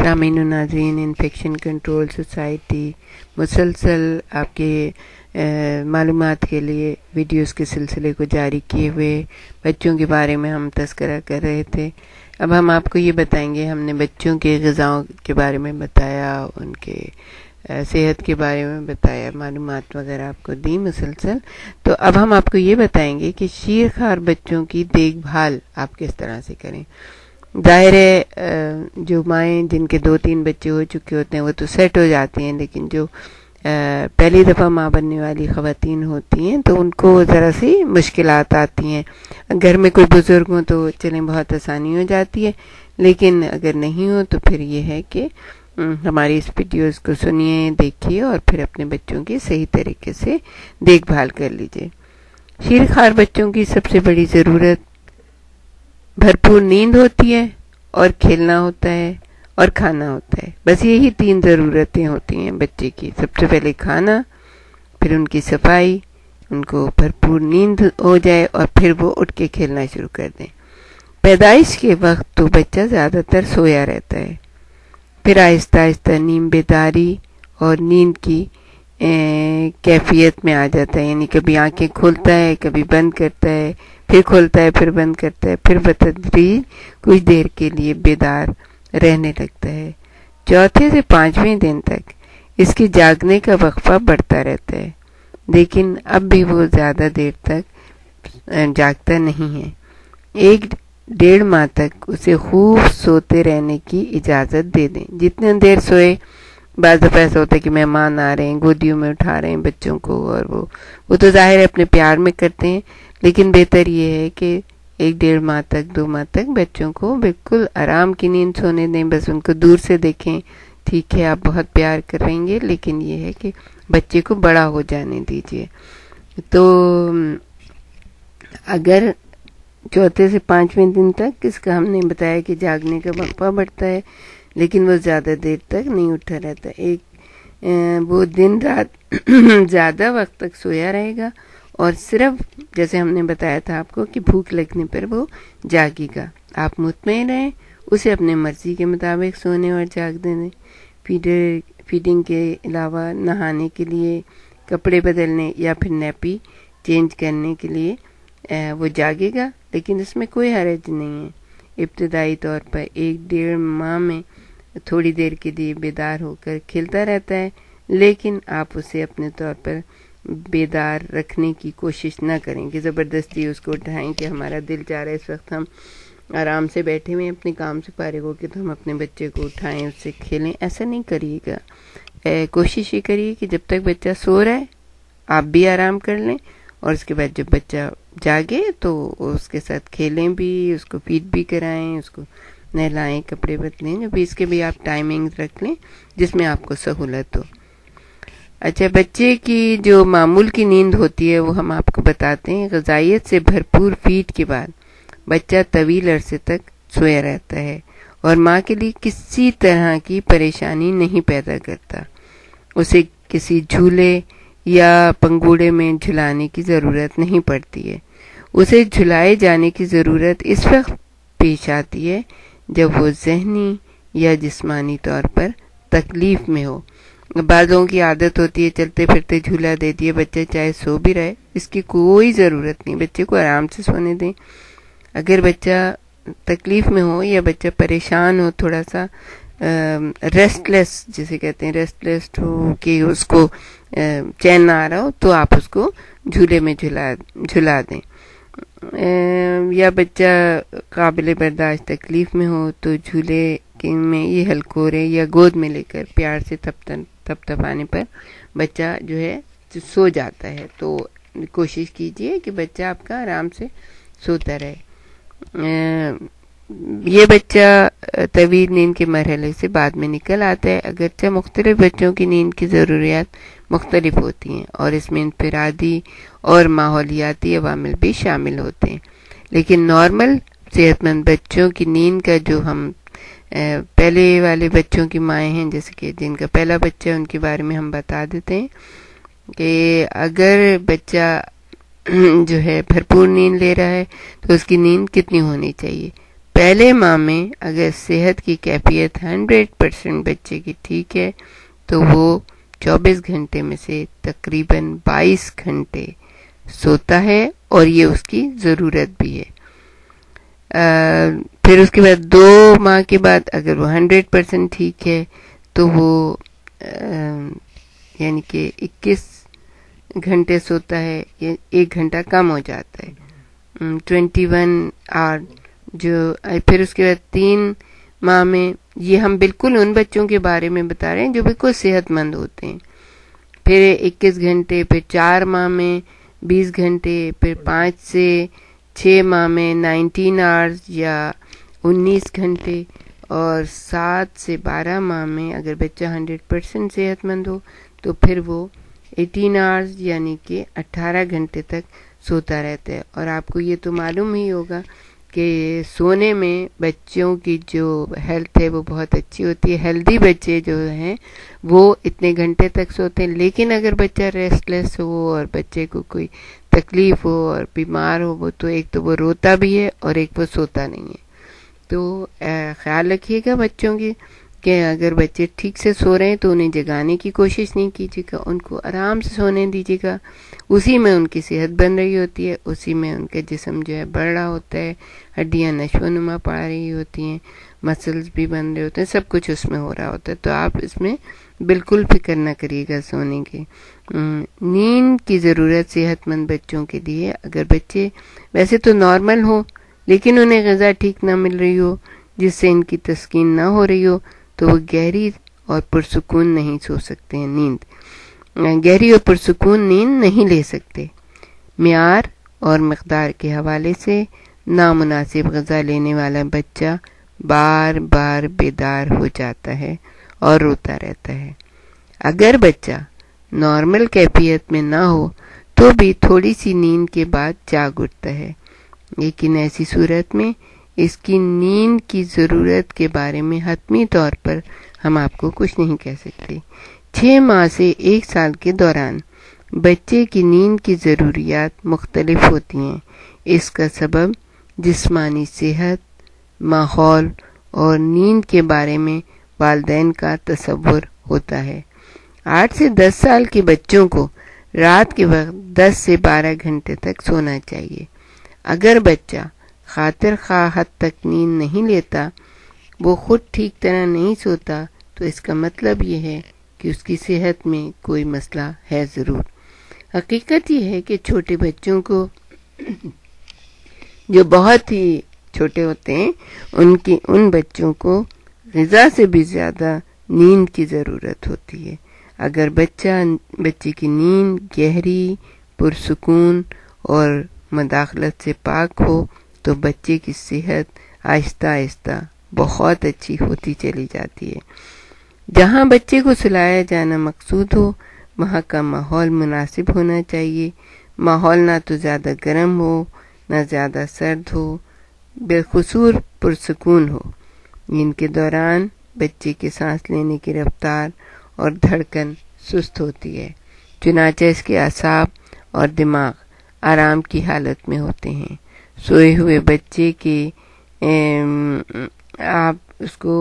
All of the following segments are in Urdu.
سامعین و ناظرین، انفیکشن کنٹرول سوسائٹی مسلسل آپ کے معلومات کے لیے ویڈیوز کے سلسلے کو جاری کیے ہوئے بچوں کے بارے میں ہم تذکرہ کر رہے تھے۔ اب ہم آپ کو یہ بتائیں گے، ہم نے بچوں کے غذاؤں کے بارے میں بتایا، ان کے صحت کے بارے میں بتایا، معلومات وغیرہ آپ کو دی مسلسل۔ تو اب ہم آپ کو یہ بتائیں گے کہ شیرخوار بچوں کی دیکھ بھال آپ کس طرح سے کریں۔ ظاہر ہے جو مائیں جن کے 2-3 بچے ہو چکے ہوتے ہیں وہ تو سیٹ ہو جاتی ہیں، لیکن جو پہلی دفعہ ماں بننے والی خواتین ہوتی ہیں تو ان کو ذرا سی مشکلات آتی ہیں۔ گھر میں کوئی بزرگ ہوں تو چلیں بہت آسانی ہو جاتی ہے، لیکن اگر نہیں ہو تو پھر یہ ہے کہ ہماری اس ویڈیوز کو سنیے، دیکھیے اور پھر اپنے بچوں کی صحیح طریقے سے دیکھ بھال کر لیجئے۔ شیرخوار بچوں کی سب سے بڑی ضرورت بھرپور نیند ہوتی ہے، اور کھیلنا ہوتا ہے، اور کھانا ہوتا ہے۔ بس یہی 3 ضرورتیں ہوتی ہیں بچے کی۔ سب سے پہلے کھانا، پھر ان کی صفائی، ان کو بھرپور نیند ہو جائے اور پھر وہ اٹھ کے کھیلنا شروع کر دیں۔ پیدائش کے وقت تو بچہ زیادہ تر سویا رہتا ہے، پھر آہستہ آہستہ نیم بیداری اور نیند کی کیفیت میں آ جاتا ہے، یعنی کبھی آنکھیں کھولتا ہے، کبھی بند کرتا ہے، پھر کھولتا ہے، پھر بند کرتا ہے، پھر بتدریج کچھ دیر کے لیے بیدار رہنے لگتا ہے۔ 4 سے 5ویں دن تک اس کی جاگنے کا وقفہ بڑھتا رہتا ہے، لیکن اب بھی وہ زیادہ دیر تک جاگتا نہیں ہے۔ 1-1.5 ماہ تک اسے خوب سوتے رہنے کی اجازت دے دیں، جتنے دیر سوئے۔ بعض دفعہ ایسا ہوتا ہے کہ مہمان آ رہے ہیں، گودیوں میں اٹھا رہے ہیں بچوں کو، اور وہ تو ظاہر ہے اپنے پیار میں کرتے ہیں، لیکن بہتر یہ ہے کہ 1-1.5 ماہ تک 2 ماہ تک بچوں کو بالکل آرام کی نیند سونے دیں۔ بس ان کو دور سے دیکھیں، ٹھیک ہے آپ بہت پیار کریں گے، لیکن یہ ہے کہ بچے کو بڑا ہو جانے دیجئے۔ تو اگر 4 سے 5ویں دن تک اس کا ہم نے بتایا کہ جاگنے کا وقفہ بڑھتا ہے، لیکن وہ زیادہ دیر تک نہیں اٹھا رہتا، وہ دن رات زیادہ وقت تک سویا رہے گا، اور صرف جیسے ہم نے بتایا تھا آپ کو کہ بھوک لگنے پر وہ جاگے گا۔ آپ مطمئن رہیں، اسے اپنے مرضی کے مطابق سونے اور جاگنے دیں۔ فیڈنگ کے علاوہ نہانے کے لیے، کپڑے بدلنے یا پھر نیپی چینج کرنے کے لیے وہ جاگے گا، لیکن اس میں کوئی حرج نہیں ہے۔ ابتدائی طور پر 1-1.5 ماہ میں تھوڑی دیر کے لیے بیدار ہو کر کھیلتا رہتا ہے، لیکن آپ اسے اپنے طور پر بیدار رکھنے کی کوشش نہ کریں کہ زبردستی اس کو اٹھائیں کہ ہمارا دل چاہ رہا ہے اس وقت ہم آرام سے بیٹھے ہوئے اپنے کام سے فارغ ہو کے تو ہم اپنے بچے کو اٹھائیں، اس سے کھیلیں۔ ایسا نہیں کریے گا۔ کوشش یہ کریے کہ جب تک بچہ سو رہا ہے آپ بھی آرام کر لیں، اور اس کے بعد جب بچہ جاگے تو اس کے ساتھ کھیلیں بھی، اس کو فیڈ بھی کرائیں، اس کو نہلائیں، کپڑے بدلیں، جو بھی اس کے بھی آپ ٹائمنگ رکھ لیں جس میں آپ کو سہولت ہو۔ اچھا، بچے کی جو معمول کی نیند ہوتی ہے وہ ہم آپ کو بتاتے ہیں۔ غذائیت سے بھرپور فیڈ کے بعد بچہ طویل عرصے تک سویا رہتا ہے اور ماں کے لیے کسی طرح کی پریشانی نہیں پیدا کرتا۔ اسے کسی جھولے یا پنگوڑے میں جھلانے کی ضرورت نہیں پڑتی ہے۔ اسے جھلائے جانے کی ضرورت اس وقت پیش آتی ہے جب وہ ذہنی یا جسمانی طور پر تکلیف میں ہو۔ بعض لوگوں کی عادت ہوتی ہے چلتے پھرتے جھولا دے دیے، بچہ چاہے سو بھی رہے، اس کی کوئی ضرورت نہیں، بچے کو آرام سے سونے دیں۔ اگر بچہ تکلیف میں ہو یا بچہ پریشان ہو، تھوڑا سا ریسٹ لیس جسے کہتے ہیں، ریسٹ لیس ہو کہ اس کو چین نہ آ رہا ہو، تو آپ اس کو جھولے میں جھلا دیں۔ یا بچہ قابل برداشت تکلیف میں ہو تو جھولے میں یہ ہلکورے یا گود میں لے کر پیار سے تھپانے پر بچہ جو ہے سو جاتا ہے۔ تو کوشش کیجئے کہ بچہ آپ کا آرام سے سوتا رہے۔ یہ بچہ طویل نیند کے مرحلے سے بعد میں نکل آتا ہے، اگرچہ مختلف بچوں کی نیند کی ضروریات مختلف ہوتی ہیں اور اس میں انفرادی اور ماحولیاتی عوامل بھی شامل ہوتے ہیں، لیکن نارمل صحت مند بچوں کی نیند کا جو ہم پہلے والے بچوں کی مائیں ہیں جیسے کہ جن کا پہلا بچہ ہے ان کے بارے میں ہم بتا دیتے ہیں کہ اگر بچہ جو ہے بھرپور نیند لے رہا ہے تو اس کی نیند کتنی ہونی چاہیے۔ پہلے ماہ میں اگر صحت کی کیفیت 100% بچے کی ٹھیک ہے تو وہ 24 گھنٹے میں سے تقریباً 22 گھنٹے سوتا ہے، اور یہ اس کی ضرورت بھی ہے۔ پھر اس کے بعد 2 ماہ کے بعد اگر وہ 100% ٹھیک ہے تو وہ یعنی کہ 21 گھنٹے سوتا ہے، یا 1 گھنٹہ کم ہو جاتا ہے، 21 آور جو۔ پھر اس کے بعد 3 ماہ میں، یہ ہم بالکل ان بچوں کے بارے میں بتا رہے ہیں جو بالکل صحت مند ہوتے ہیں، پھر 21 گھنٹے، پھر 4 ماہ میں 20 گھنٹے، پھر 5 سے 6 ماہ میں 19 آورز یا 19 گھنٹے، اور 7 سے 12 ماہ میں اگر بچہ 100% صحت مند ہو تو پھر وہ 18 آورز یعنی کہ 18 گھنٹے تک سوتا رہتا ہے۔ اور آپ کو یہ تو معلوم ہی ہوگا کہ سونے میں بچوں کی جو ہیلتھ ہے وہ بہت اچھی ہوتی ہے، ہیلدی بچے جو ہیں وہ اتنے گھنٹے تک سوتے ہیں۔ لیکن اگر بچہ ریسٹ لیس ہو اور بچے کو کوئی تکلیف ہو اور بیمار ہو، وہ تو ایک تو وہ روتا بھی ہے اور ایک وہ سوتا نہیں ہے۔ تو خیال رکھیے گا بچوں کی کہ اگر بچے ٹھیک سے سو رہے ہیں تو انہیں جگانے کی کوشش نہیں کیجیے گا، ان کو آرام سے سونے دیجیے گا، اسی میں ان کی صحت بن رہی ہوتی ہے، اسی میں ان کا جسم جو ہے بڑھ رہا ہوتا ہے، ہڈیاں نشو و نما پا رہی ہوتی ہیں، مسلز بھی بن رہے ہوتے ہیں، سب کچھ اس میں ہو رہا ہوتا ہے۔ تو آپ اس میں بالکل فکر نہ کریے گا سونے کی۔ نیند کی ضرورت صحت مند بچوں کے لیے، اگر بچے ویسے تو نارمل ہو لیکن انہیں غذا ٹھیک نہ مل رہی ہو جس سے ان کی تسکین نہ ہو رہی ہو تو وہ گہری اور پرسکون نہیں سو سکتے ہیں، گہری اور پرسکون نیند نہیں لے سکتے۔ معیار اور مقدار کے حوالے سے نامناسب غذا لینے والا بچہ بار بار بیدار ہو جاتا ہے اور روتا رہتا ہے۔ اگر بچہ نارمل کیفیت میں نہ ہو تو بھی تھوڑی سی نیند کے بعد جاگ اٹھتا ہے، لیکن ایسی صورت میں اس کی نیند کی ضرورت کے بارے میں حتمی طور پر ہم آپ کو کچھ نہیں کہہ سکتے۔ 6 ماہ سے 1 سال کے دوران بچے کی نیند کی ضروریات مختلف ہوتی ہیں۔ اس کا سبب جسمانی صحت، ماحول اور نیند کے بارے میں والدین کا تصور ہوتا ہے۔ 8 سے 10 سال کے بچوں کو رات کے وقت 10 سے 12 گھنٹے تک سونا چاہیے۔ اگر بچہ خاطر خواہ حد تک نیند نہیں لیتا، وہ خود ٹھیک طرح نہیں سوتا، تو اس کا مطلب یہ ہے کہ اس کی صحت میں کوئی مسئلہ ہے ضرور۔ حقیقت یہ ہے کہ چھوٹے بچوں کو جو بہت ہی چھوٹے ہوتے ہیں ان بچوں کو غذا سے بھی زیادہ نیند کی ضرورت ہوتی ہے۔ اگر بچے کی نیند گہری، پرسکون اور مداخلت سے پاک ہو تو بچے کی صحت آہستہ آہستہ بہت اچھی ہوتی چلی جاتی ہے۔ جہاں بچے کو سلایا جانا مقصود ہو وہاں کا ماحول مناسب ہونا چاہیے۔ ماحول نہ تو زیادہ گرم ہو نہ زیادہ سرد ہو، بالخصوص پرسکون ہو۔ ان کے دوران بچے کے سانس لینے کی رفتار اور دھڑکن سست ہوتی ہے، چنانچہ اس کے اعصاب اور دماغ آرام کی حالت میں ہوتے ہیں۔ سوئے ہوئے بچے کے آپ اس کو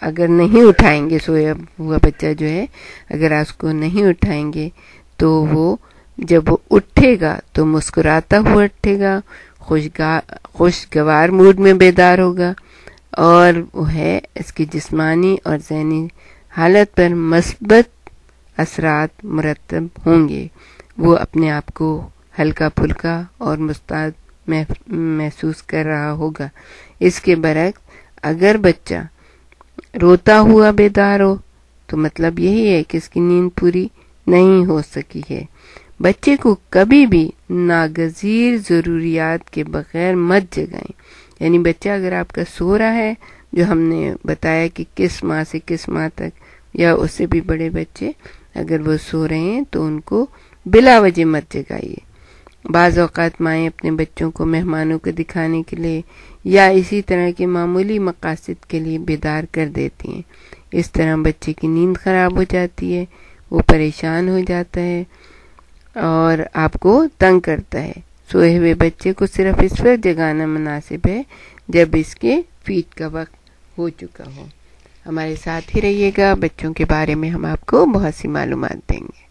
اگر نہیں اٹھائیں گے، سویا ہوا بچہ جو ہے اگر آپ اس کو نہیں اٹھائیں گے تو وہ جب وہ اٹھے گا تو مسکراتا ہوا اٹھے گا، خوشگوار موڈ میں بیدار ہوگا، اور وہ ہے اس کی جسمانی اور ذہنی حالت پر مثبت اثرات مرتب ہوں گے۔ وہ اپنے آپ کو ہلکا پھلکا اور مستعد محسوس کر رہا ہوگا۔ اس کے برعکس اگر بچہ روتا ہوا بیدار ہو تو مطلب یہی ہے کہ اس کی نیند پوری نہیں ہو سکی ہے۔ بچے کو کبھی بھی ناگزیر ضروریات کے بغیر مت جگائیں، یعنی بچہ اگر آپ کا سو رہا ہے، جو ہم نے بتایا کہ کس ماہ سے کس ماہ تک یا اس سے بھی بڑے بچے اگر وہ سو رہے ہیں تو ان کو بلا وجہ مت جگائیے۔ بعض اوقات مائیں اپنے بچوں کو مہمانوں کو دکھانے کے لیے یا اسی طرح کے معمولی مقاصد کے لیے بیدار کر دیتی ہیں۔ اس طرح بچے کی نیند خراب ہو جاتی ہے، وہ پریشان ہو جاتا ہے اور آپ کو تنگ کرتا ہے۔ سوئے ہوئے بچے کو صرف اس وقت جگانا مناسب ہے جب اس کے فیڈ کا وقت ہو چکا ہو۔ ہمارے ساتھ ہی رہیے گا، بچوں کے بارے میں ہم آپ کو بہت سی معلومات دیں گے۔